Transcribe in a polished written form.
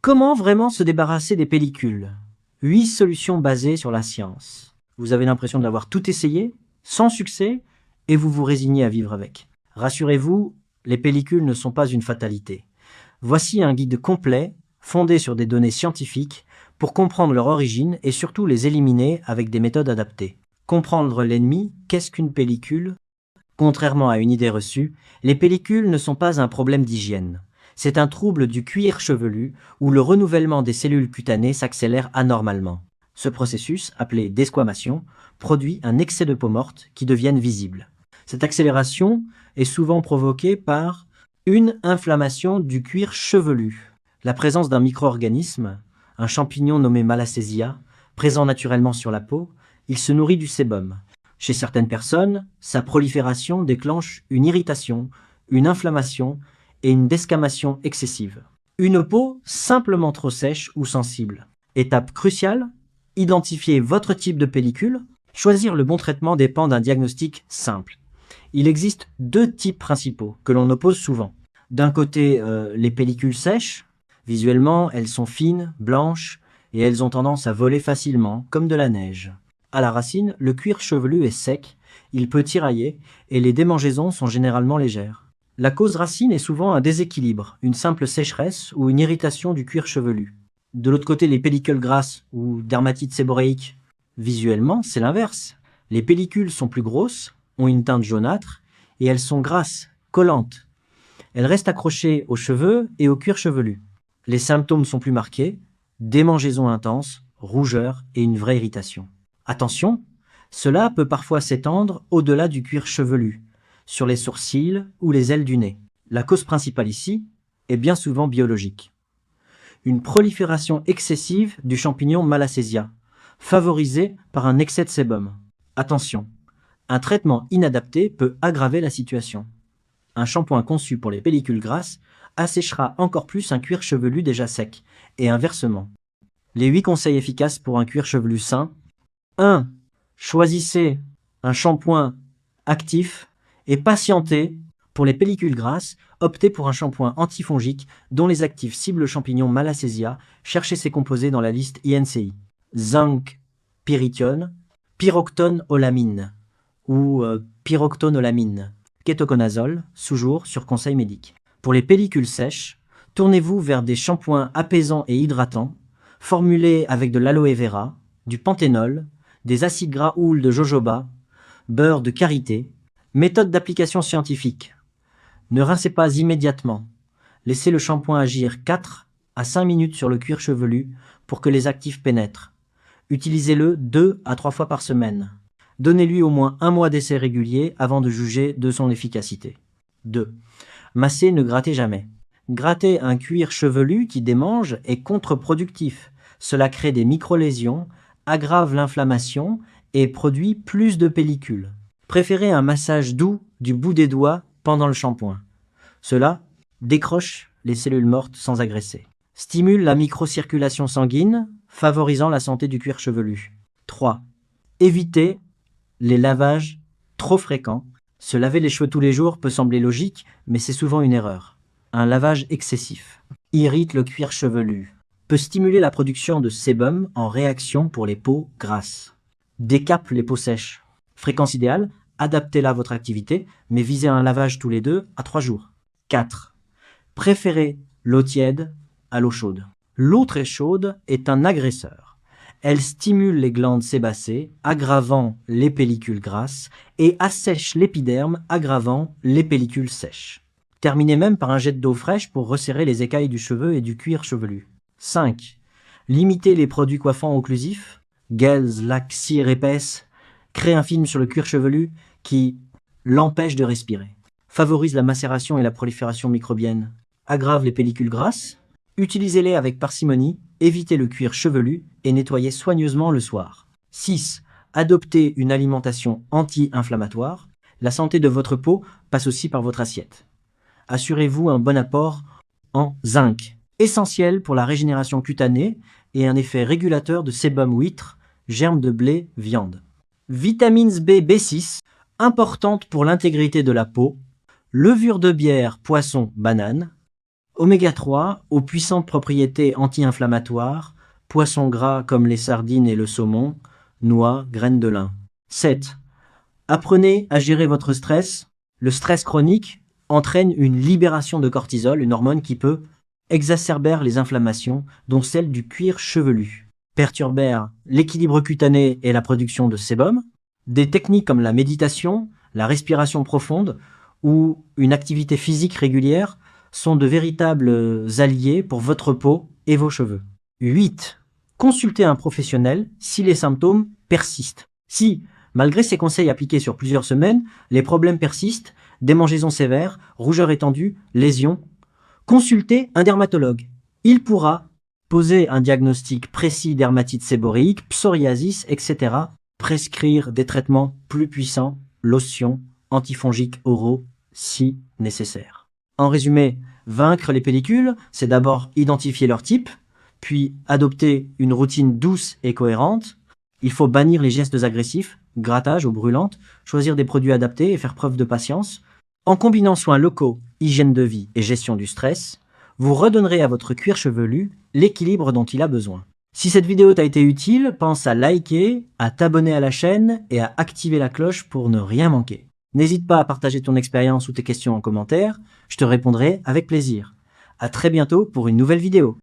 Comment vraiment se débarrasser des pellicules? 8 solutions basées sur la science. Vous avez l'impression d'avoir tout essayé, sans succès, et vous vous résignez à vivre avec. Rassurez-vous, les pellicules ne sont pas une fatalité. Voici un guide complet, fondé sur des données scientifiques, pour comprendre leur origine et surtout les éliminer avec des méthodes adaptées. Comprendre l'ennemi, qu'est-ce qu'une pellicule? Contrairement à une idée reçue, les pellicules ne sont pas un problème d'hygiène. C'est un trouble du cuir chevelu où le renouvellement des cellules cutanées s'accélère anormalement. Ce processus, appelé desquamation, produit un excès de peau morte qui deviennent visibles. Cette accélération est souvent provoquée par une inflammation du cuir chevelu, la présence d'un micro-organisme, un champignon nommé Malassezia, présent naturellement sur la peau. Il se nourrit du sébum. Chez certaines personnes, sa prolifération déclenche une irritation, une inflammation et une desquamation excessive. Une peau simplement trop sèche ou sensible. Étape cruciale, identifier votre type de pellicule. Choisir le bon traitement dépend d'un diagnostic simple. Il existe deux types principaux que l'on oppose souvent. D'un côté, les pellicules sèches. Visuellement, elles sont fines, blanches et elles ont tendance à voler facilement, comme de la neige. À la racine, le cuir chevelu est sec, il peut tirailler et les démangeaisons sont généralement légères. La cause racine est souvent un déséquilibre, une simple sécheresse ou une irritation du cuir chevelu. De l'autre côté, les pellicules grasses ou dermatite séboréique, visuellement, c'est l'inverse. Les pellicules sont plus grosses, ont une teinte jaunâtre et elles sont grasses, collantes. Elles restent accrochées aux cheveux et au cuir chevelu. Les symptômes sont plus marqués, démangeaisons intenses, rougeur et une vraie irritation. Attention, cela peut parfois s'étendre au-delà du cuir chevelu, sur les sourcils ou les ailes du nez. La cause principale ici est bien souvent biologique. Une prolifération excessive du champignon Malassezia, favorisée par un excès de sébum. Attention, un traitement inadapté peut aggraver la situation. Un shampoing conçu pour les pellicules grasses asséchera encore plus un cuir chevelu déjà sec, et inversement. Les 8 conseils efficaces pour un cuir chevelu sain. 1. Choisissez un shampoing actif et patientez. Pour les pellicules grasses, optez pour un shampoing antifongique dont les actifs ciblent le champignon Malassezia. Cherchez ces composés dans la liste INCI. Zinc, pyrithione, pyroctone-olamine ou pyroctone-olamine, kétoconazole, toujours sur conseil médic. Pour les pellicules sèches, tournez-vous vers des shampoings apaisants et hydratants, formulés avec de l'aloe vera, du panthénol, des acides gras houle de jojoba, beurre de karité. Méthode d'application scientifique. Ne rincez pas immédiatement. Laissez le shampoing agir 4 à 5 minutes sur le cuir chevelu pour que les actifs pénètrent. Utilisez-le 2 à 3 fois par semaine. Donnez-lui au moins un mois d'essai régulier avant de juger de son efficacité. 2. Massez, ne grattez jamais. Gratter un cuir chevelu qui démange est contre-productif. Cela crée des micro-lésions, aggrave l'inflammation et produit plus de pellicules. Préférez un massage doux du bout des doigts pendant le shampoing. Cela décroche les cellules mortes sans agresser. Stimule la microcirculation sanguine, favorisant la santé du cuir chevelu. 3. Évitez les lavages trop fréquents. Se laver les cheveux tous les jours peut sembler logique, mais c'est souvent une erreur. Un lavage excessif irrite le cuir chevelu, peut stimuler la production de sébum en réaction pour les peaux grasses. Décape les peaux sèches. Fréquence idéale, adaptez-la à votre activité, mais visez un lavage tous les 2 à 3 jours. 4. Préférez l'eau tiède à l'eau chaude. L'eau très chaude est un agresseur. Elle stimule les glandes sébacées, aggravant les pellicules grasses, et assèche l'épiderme, aggravant les pellicules sèches. Terminez même par un jet d'eau fraîche pour resserrer les écailles du cheveu et du cuir chevelu. 5. Limitez les produits coiffants occlusifs, gels, lacs, cire épaisse, crée un film sur le cuir chevelu qui l'empêche de respirer, favorise la macération et la prolifération microbienne, aggrave les pellicules grasses. Utilisez-les avec parcimonie, évitez le cuir chevelu et nettoyez soigneusement le soir. 6. Adoptez une alimentation anti-inflammatoire. La santé de votre peau passe aussi par votre assiette. Assurez-vous un bon apport en zinc, essentiel pour la régénération cutanée et un effet régulateur de sébum huître, germes de blé, viande. Vitamines B, B6, importantes pour l'intégrité de la peau, levure de bière, poisson, banane, Oméga 3, aux puissantes propriétés anti-inflammatoires, poissons gras comme les sardines et le saumon, noix, graines de lin. 7. Apprenez à gérer votre stress. Le stress chronique entraîne une libération de cortisol, une hormone qui peut exacerber les inflammations, dont celle du cuir chevelu, perturber l'équilibre cutané et la production de sébum. Des techniques comme la méditation, la respiration profonde ou une activité physique régulière sont de véritables alliés pour votre peau et vos cheveux. 8. Consultez un professionnel si les symptômes persistent. Si, malgré ces conseils appliqués sur plusieurs semaines, les problèmes persistent, démangeaisons sévères, rougeur étendue, lésions, consultez un dermatologue. Il pourra poser un diagnostic précis dermatite séborréique, psoriasis, etc. Prescrire des traitements plus puissants, lotions, antifongiques oraux, si nécessaire. En résumé, vaincre les pellicules, c'est d'abord identifier leur type, puis adopter une routine douce et cohérente. Il faut bannir les gestes agressifs, grattage ou brûlantes, choisir des produits adaptés et faire preuve de patience. En combinant soins locaux, hygiène de vie et gestion du stress, vous redonnerez à votre cuir chevelu l'équilibre dont il a besoin. Si cette vidéo t'a été utile, pense à liker, à t'abonner à la chaîne et à activer la cloche pour ne rien manquer. N'hésite pas à partager ton expérience ou tes questions en commentaire, je te répondrai avec plaisir. À très bientôt pour une nouvelle vidéo.